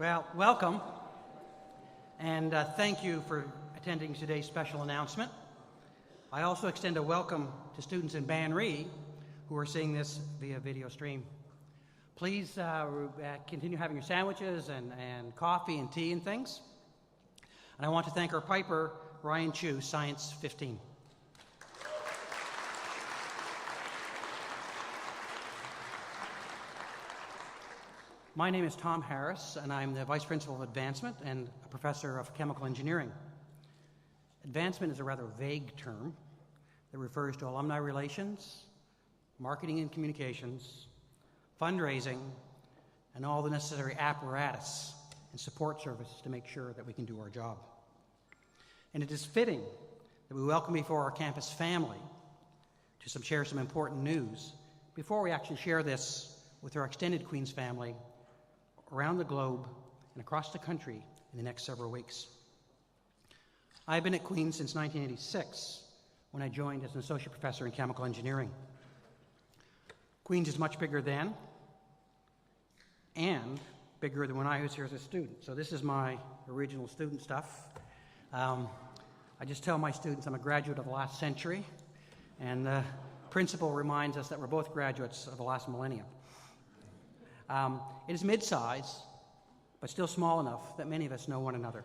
Well, welcome, and thank you for attending today's special announcement. I also extend a welcome to students in Banri who are seeing this via video stream. Please continue having your sandwiches and coffee and tea and things. And I want to thank our piper, Ryan Chu, Science 15. My name is Tom Harris, and I'm the Vice Principal of Advancement and a Professor of Chemical Engineering. Advancement is a rather vague term that refers to alumni relations, marketing and communications, fundraising, and all the necessary apparatus and support services to make sure that we can do our job. And it is fitting that we welcome before our campus family to share some important news before we actually share this with our extended Queen's family around the globe and across the country in the next several weeks. I've been at Queen's since 1986, when I joined as an associate professor in chemical engineering. Queen's is much bigger then, and bigger than when I was here as a student. So this is my original student stuff. I just tell my students I'm a graduate of the last century, and the principal reminds us that we're both graduates of the last millennium. It is mid-size, but still small enough that many of us know one another.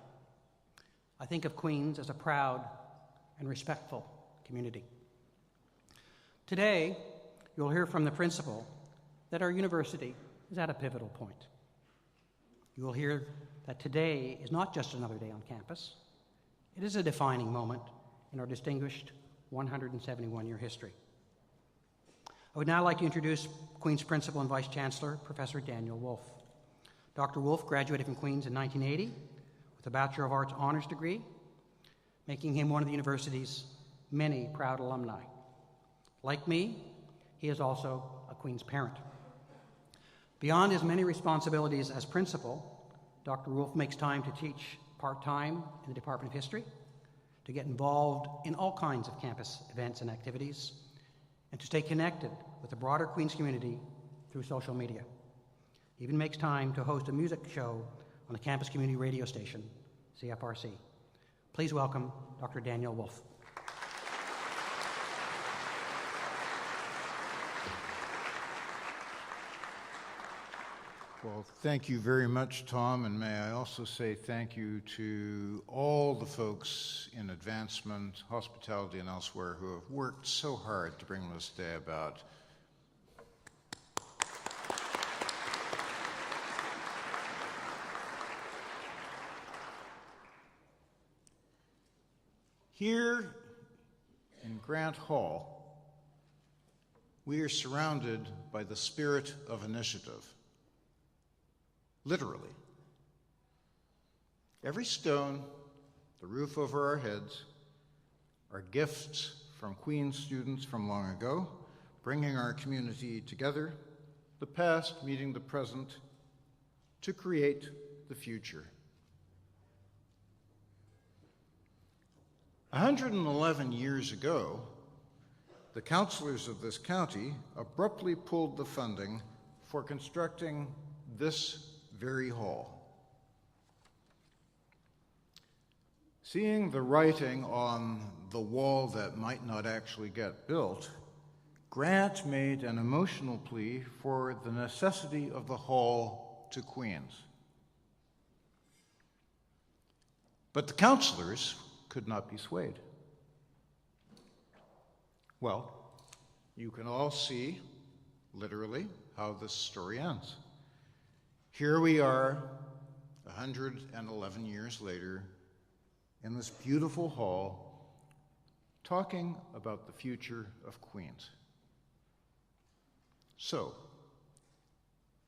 I think of Queen's as a proud and respectful community. Today, you'll hear from the principal that our university is at a pivotal point. You will hear that today is not just another day on campus. It is a defining moment in our distinguished 171-year history. I would now like to introduce Queen's Principal and Vice Chancellor, Professor Daniel Woolf. Dr. Woolf graduated from Queen's in 1980 with a Bachelor of Arts honors degree, making him one of the university's many proud alumni. Like me, he is also a Queen's parent. Beyond his many responsibilities as principal, Dr. Woolf makes time to teach part-time in the Department of History, to get involved in all kinds of campus events and activities, and to stay connected with the broader Queen's community through social media. He even makes time to host a music show on the campus community radio station, CFRC. Please welcome Dr. Daniel Woolf. Well, thank you very much, Tom, and may I also say thank you to all the folks in advancement, hospitality, and elsewhere who have worked so hard to bring this day about. Here in Grant Hall, we are surrounded by the spirit of initiative. Literally. Every stone, the roof over our heads, are gifts from Queen's students from long ago, bringing our community together, the past meeting the present, to create the future. 111 years ago, the councilors of this county abruptly pulled the funding for constructing this very hall. Seeing the writing on the wall that might not actually get built, Grant made an emotional plea for the necessity of the hall to Queen's. But the councilors could not be swayed. Well, you can all see, literally, how this story ends. Here we are, 111 years later, in this beautiful hall, talking about the future of Queen's. So,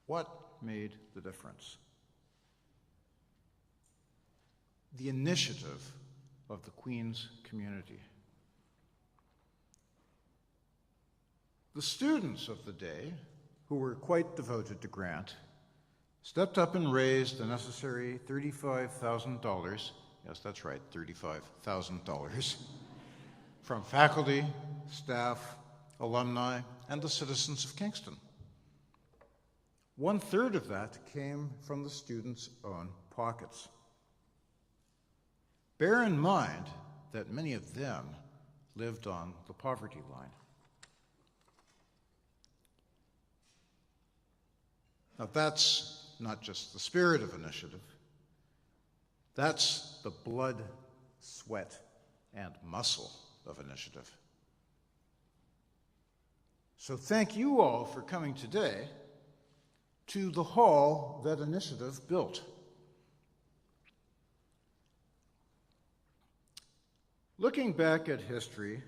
what made the difference? The initiative of the Queen's community. The students of the day, who were quite devoted to Grant, stepped up and raised the necessary $35,000, yes, that's right, $35,000, from faculty, staff, alumni, and the citizens of Kingston. 1/3 of that came from the students' own pockets. Bear in mind that many of them lived on the poverty line. Now, that's not just the spirit of initiative. That's the blood, sweat, and muscle of initiative. So thank you all for coming today to the hall that initiative built. Looking back at history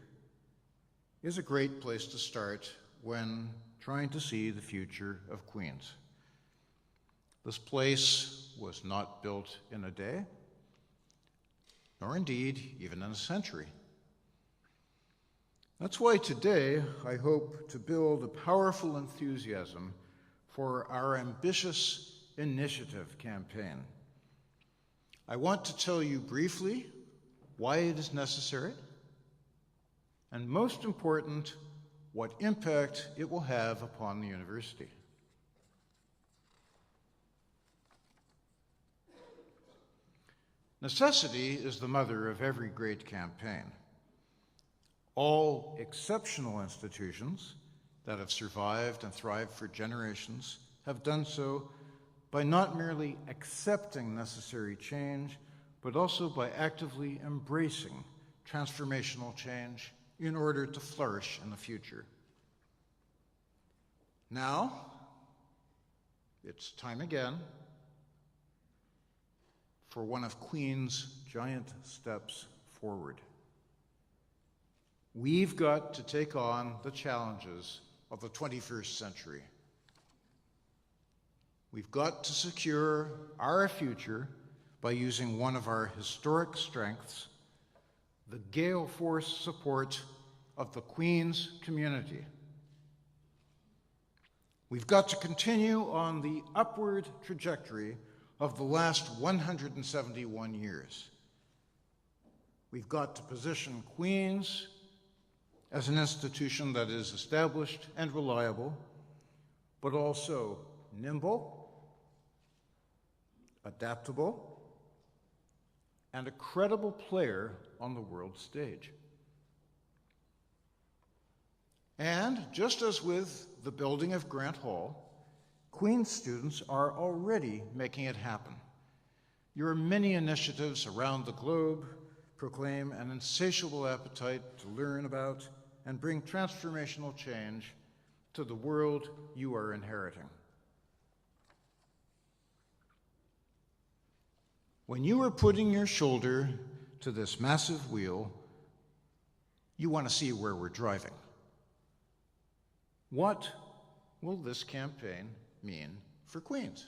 is a great place to start when trying to see the future of Queens. This place was not built in a day, nor indeed even in a century. That's why today I hope to build a powerful enthusiasm for our ambitious initiative campaign. I want to tell you briefly why it is necessary, and most important, what impact it will have upon the university. Necessity is the mother of every great campaign. All exceptional institutions that have survived and thrived for generations have done so by not merely accepting necessary change, but also by actively embracing transformational change in order to flourish in the future. Now, it's time again for one of Queen's giant steps forward. We've got to take on the challenges of the 21st century. We've got to secure our future by using one of our historic strengths, the gale force support of the Queen's community. We've got to continue on the upward trajectory of the last 171 years. We've got to position Queen's as an institution that is established and reliable, but also nimble, adaptable, and a credible player on the world stage. And just as with the building of Grant Hall, Queen's students are already making it happen. Your many initiatives around the globe proclaim an insatiable appetite to learn about and bring transformational change to the world you are inheriting. When you are putting your shoulder to this massive wheel, you want to see where we're driving. What will this campaign mean for Queens?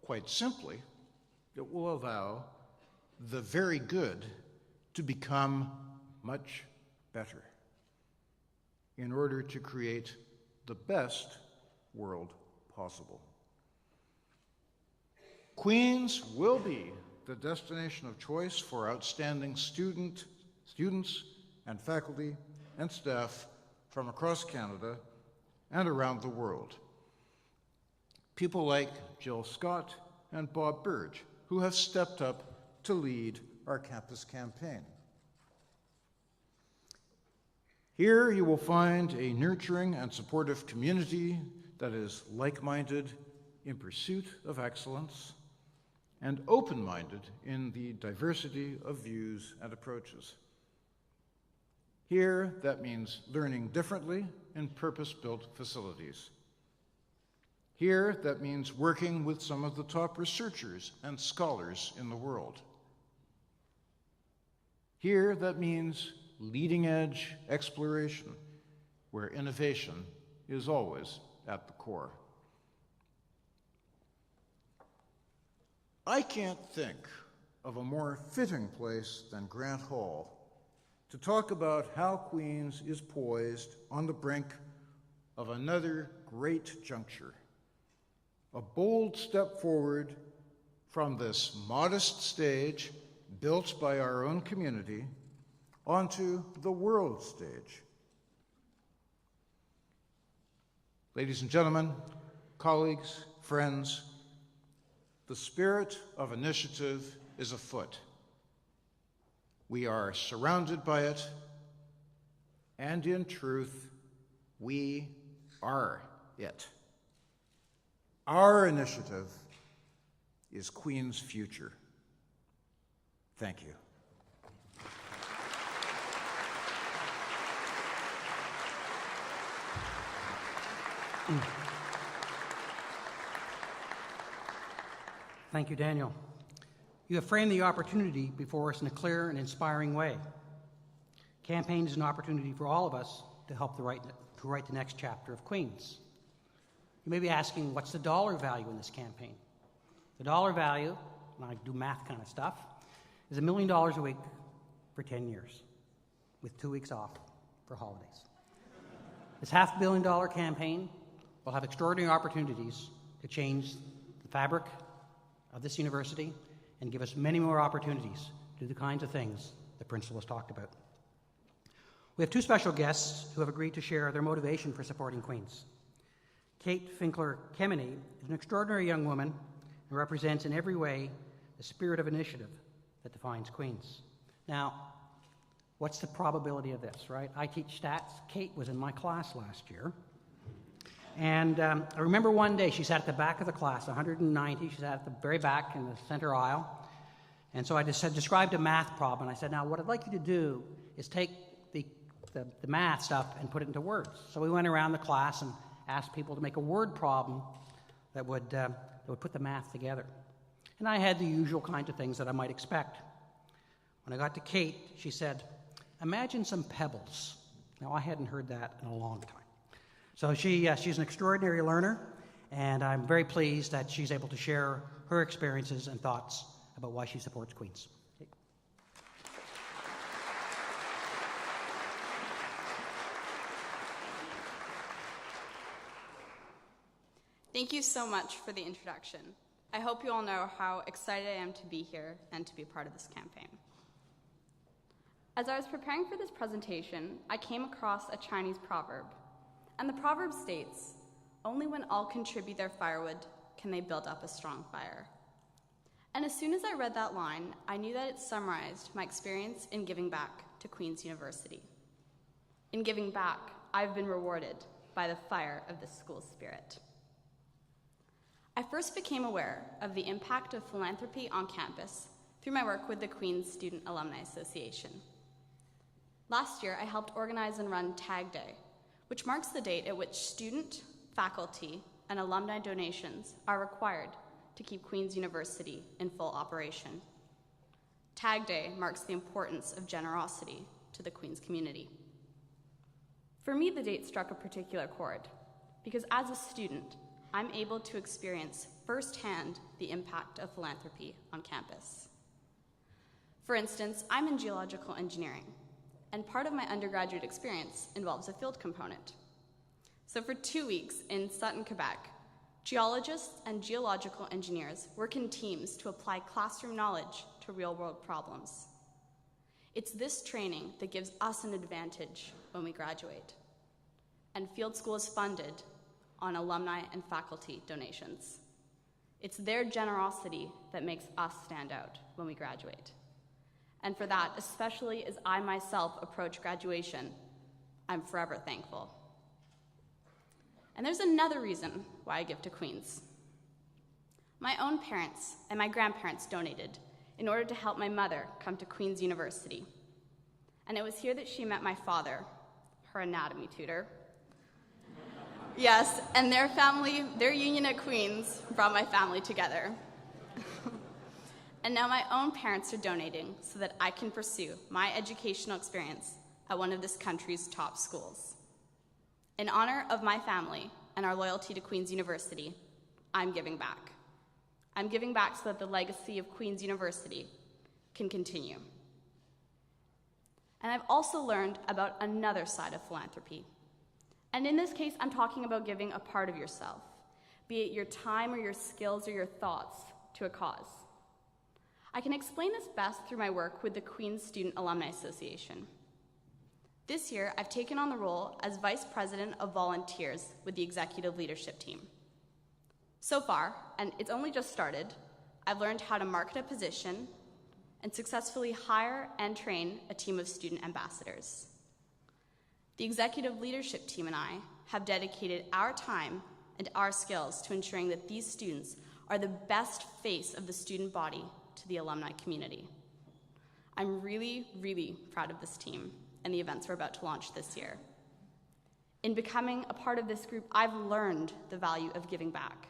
Quite simply, it will allow the very good to become much better in order to create the best world possible. Queens will be the destination of choice for outstanding students and faculty and staff from across Canada and around the world. People like Jill Scott and Bob Burge, who have stepped up to lead our campus campaign. Here you will find a nurturing and supportive community that is like-minded in pursuit of excellence and open-minded in the diversity of views and approaches. Here, that means learning differently in purpose-built facilities. Here, that means working with some of the top researchers and scholars in the world. Here, that means leading-edge exploration, where innovation is always at the core. I can't think of a more fitting place than Grant Hall to talk about how Queens is poised on the brink of another great juncture, a bold step forward from this modest stage built by our own community onto the world stage. Ladies and gentlemen, colleagues, friends, the spirit of initiative is afoot. We are surrounded by it, and in truth, we are it. Our initiative is Queen's future. Thank you. Thank you, Daniel. You have framed the opportunity before us in a clear and inspiring way. Campaign is an opportunity for all of us to help to write the next chapter of Queens. You may be asking, what's the dollar value in this campaign? The dollar value, when I do math kind of stuff, is $1 million a week for 10 years, with 2 weeks off for holidays. This $500 million campaign will have extraordinary opportunities to change the fabric of this university and give us many more opportunities to do the kinds of things the principal has talked about. We have two special guests who have agreed to share their motivation for supporting Queens. Kate Finkler-Kemeny is an extraordinary young woman and represents in every way the spirit of initiative that defines Queens. Now, what's the probability of this, right? I teach stats. Kate was in my class last year. And I remember one day she sat at the back of the class, 190. She sat at the very back in the center aisle. And so I described a math problem. And I said, now what I'd like you to do is take the math stuff and put it into words. So we went around the class and asked people to make a word problem that would put the math together. And I had the usual kinds of things that I might expect. When I got to Kate, she said, imagine some pebbles. Now, I hadn't heard that in a long time. So she's an extraordinary learner, and I'm very pleased that she's able to share her experiences and thoughts about why she supports Queens. Thank you so much for the introduction. I hope you all know how excited I am to be here and to be a part of this campaign. As I was preparing for this presentation, I came across a Chinese proverb. And the proverb states, only when all contribute their firewood can they build up a strong fire. And as soon as I read that line, I knew that it summarized my experience in giving back to Queen's University. In giving back, I've been rewarded by the fire of the school's spirit. I first became aware of the impact of philanthropy on campus through my work with the Queen's Student Alumni Association. Last year, I helped organize and run Tag Day, which marks the date at which student, faculty, and alumni donations are required to keep Queen's University in full operation. Tag Day marks the importance of generosity to the Queen's community. For me, the date struck a particular chord, because as a student, I'm able to experience firsthand the impact of philanthropy on campus. For instance, I'm in geological engineering, and part of my undergraduate experience involves a field component. So for 2 weeks in Sutton, Quebec, geologists and geological engineers work in teams to apply classroom knowledge to real-world problems. It's this training that gives us an advantage when we graduate. And field school is funded on alumni and faculty donations. It's their generosity that makes us stand out when we graduate. And for that, especially as I myself approach graduation, I'm forever thankful. And there's another reason why I give to Queens. My own parents and my grandparents donated in order to help my mother come to Queen's University. And it was here that she met my father, her anatomy tutor. Yes, and their union at Queen's brought my family together. And now my own parents are donating so that I can pursue my educational experience at one of this country's top schools. In honor of my family and our loyalty to Queen's University, I'm giving back. I'm giving back so that the legacy of Queen's University can continue. And I've also learned about another side of philanthropy. And in this case, I'm talking about giving a part of yourself, be it your time or your skills or your thoughts, to a cause. I can explain this best through my work with the Queen's Student Alumni Association. This year, I've taken on the role as Vice President of Volunteers with the Executive Leadership Team. So far, and it's only just started, I've learned how to market a position and successfully hire and train a team of student ambassadors. The executive leadership team and I have dedicated our time and our skills to ensuring that these students are the best face of the student body to the alumni community. I'm really, really proud of this team and the events we're about to launch this year. In becoming a part of this group, I've learned the value of giving back.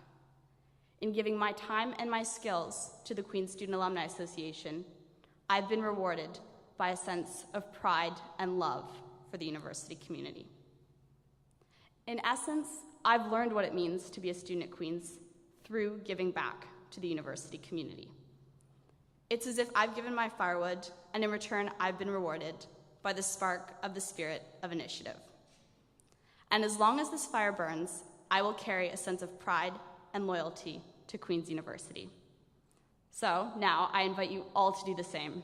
In giving my time and my skills to the Queen's Student Alumni Association, I've been rewarded by a sense of pride and love for the university community. In essence, I've learned what it means to be a student at Queen's through giving back to the university community. It's as if I've given my firewood, and in return, I've been rewarded by the spark of the spirit of initiative. And as long as this fire burns, I will carry a sense of pride and loyalty to Queen's University. So now I invite you all to do the same.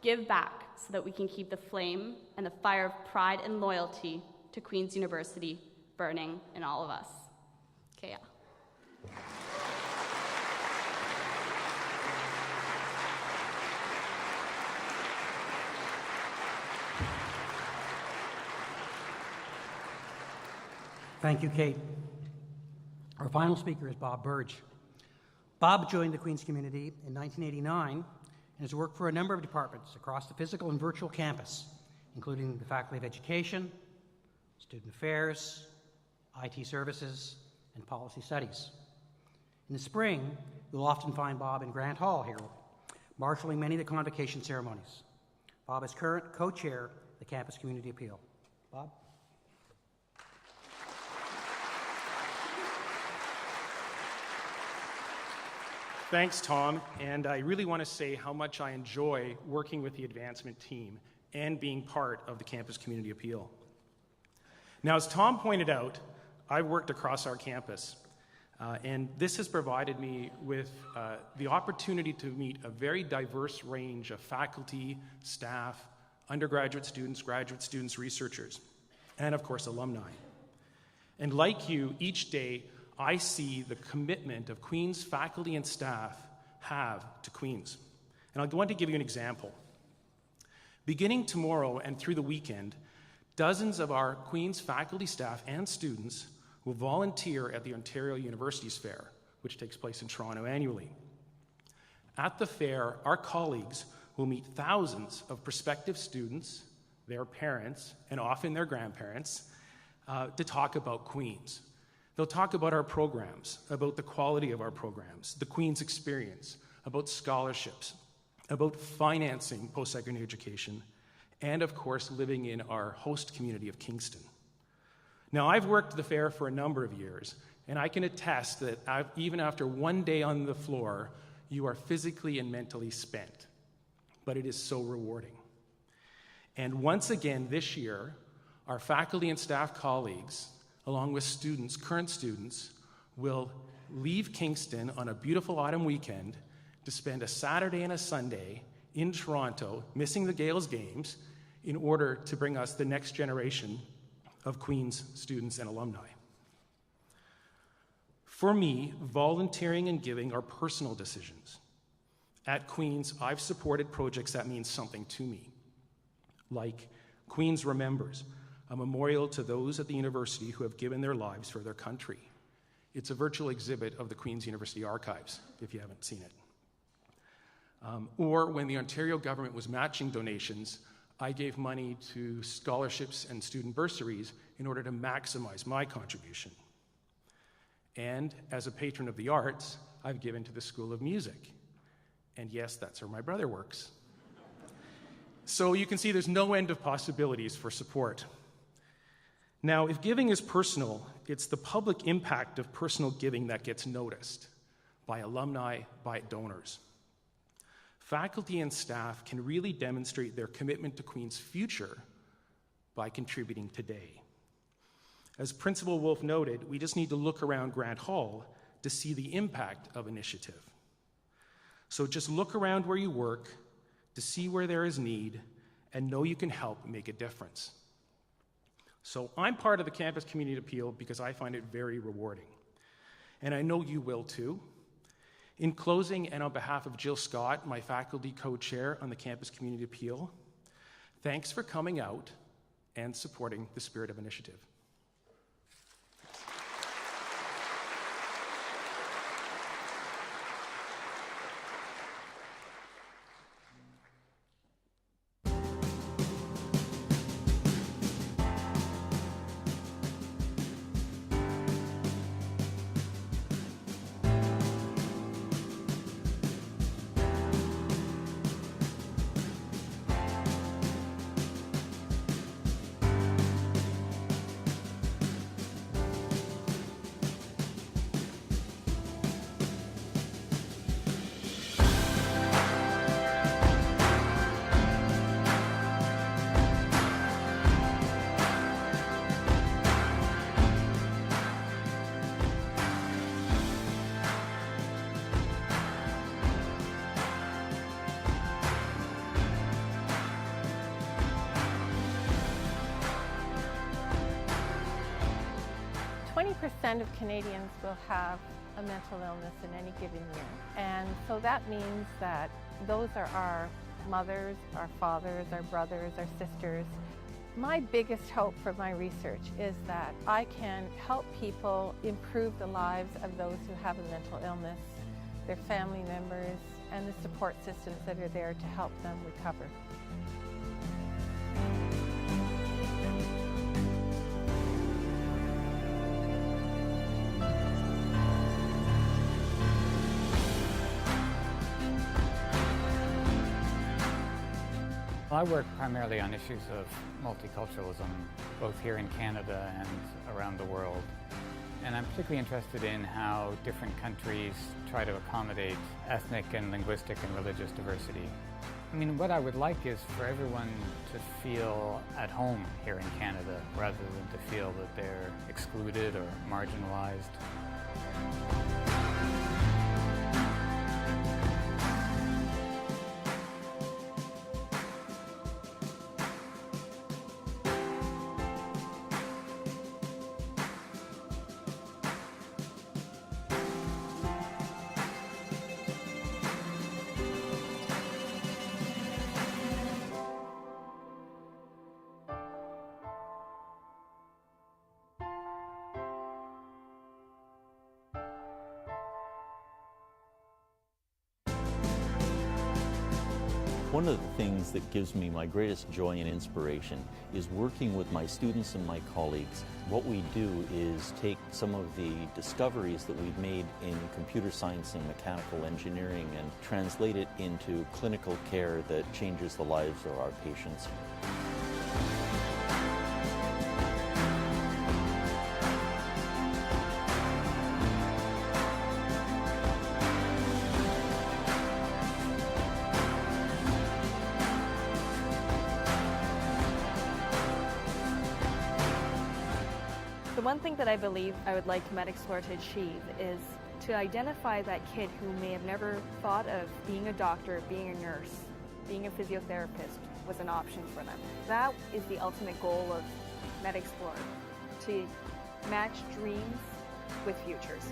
Give back so that we can keep the flame and the fire of pride and loyalty to Queen's University burning in all of us. Okay, yeah. Thank you, Kate. Our final speaker is Bob Burge. Bob joined the Queen's community in 1989 and has worked for a number of departments across the physical and virtual campus, including the Faculty of Education, Student Affairs, IT Services, and Policy Studies. In the spring, you'll often find Bob in Grant Hall here, marshalling many of the convocation ceremonies. Bob is current co-chair of the Campus Community Appeal. Bob? Thanks, Tom, and I really want to say how much I enjoy working with the advancement team and being part of the Campus Community Appeal. Now, as Tom pointed out, I've worked across our campus, and this has provided me with the opportunity to meet a very diverse range of faculty, staff, undergraduate students, graduate students, researchers, and of course, alumni. And like you, each day, I see the commitment of Queen's faculty and staff have to Queen's. And I want to give you an example. Beginning tomorrow and through the weekend, dozens of our Queen's faculty, staff, and students will volunteer at the Ontario Universities Fair, which takes place in Toronto annually. At the fair, our colleagues will meet thousands of prospective students, their parents, and often their grandparents, to talk about Queen's. They'll talk about our programs, about the quality of our programs, the Queen's experience, about scholarships, about financing post-secondary education, and of course, living in our host community of Kingston. Now, I've worked the fair for a number of years, and I can attest that even after one day on the floor, you are physically and mentally spent. But it is so rewarding. And once again this year, our faculty and staff colleagues, along with students, current students, will leave Kingston on a beautiful autumn weekend to spend a Saturday and a Sunday in Toronto, missing the Gales games, in order to bring us the next generation of Queen's students and alumni. For me, volunteering and giving are personal decisions. At Queen's, I've supported projects that mean something to me, like Queen's Remembers, a memorial to those at the university who have given their lives for their country. It's a virtual exhibit of the Queen's University archives, if you haven't seen it. Or when the Ontario government was matching donations, I gave money to scholarships and student bursaries in order to maximize my contribution. And as a patron of the arts, I've given to the School of Music. And yes, that's where my brother works. So you can see there's no end of possibilities for support. Now, if giving is personal, it's the public impact of personal giving that gets noticed by alumni, by donors. Faculty and staff can really demonstrate their commitment to Queen's future by contributing today. As Principal Woolf noted, we just need to look around Grant Hall to see the impact of initiative. So just look around where you work to see where there is need and know you can help make a difference. So I'm part of the Campus Community Appeal because I find it very rewarding. and I know you will too. In closing, and on behalf of Jill Scott, my faculty co-chair on the Campus Community Appeal, thanks for coming out and supporting the spirit of initiative. 20% of Canadians will have a mental illness in any given year. And so that means that those are our mothers, our fathers, our brothers, our sisters. My biggest hope for my research is that I can help people improve the lives of those who have a mental illness, their family members, and the support systems that are there to help them recover. I work primarily on issues of multiculturalism, both here in Canada and around the world. And I'm particularly interested in how different countries try to accommodate ethnic and linguistic and religious diversity. I mean, what I would like is for everyone to feel at home here in Canada, rather than to feel that they're excluded or marginalized. One of the things that gives me my greatest joy and inspiration is working with my students and my colleagues. What we do is take some of the discoveries that we've made in computer science and mechanical engineering and translate it into clinical care that changes the lives of our patients. The one thing that I believe I would like MedExplore to achieve is to identify that kid who may have never thought of being a doctor, being a nurse, being a physiotherapist was an option for them. That is the ultimate goal of MedExplore, to match dreams with futures.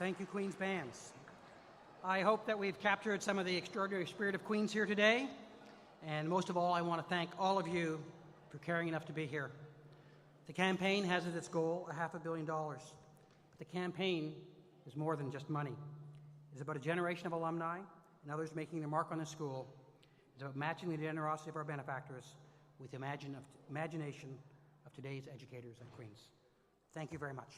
Thank you, Queen's bands. I hope that we've captured some of the extraordinary spirit of Queens here today. And most of all, I want to thank all of you for caring enough to be here. The campaign has as its goal $500 million. But the campaign is more than just money. It's about a generation of alumni and others making their mark on the school. It's about matching the generosity of our benefactors with the imagination of today's educators at Queens. Thank you very much.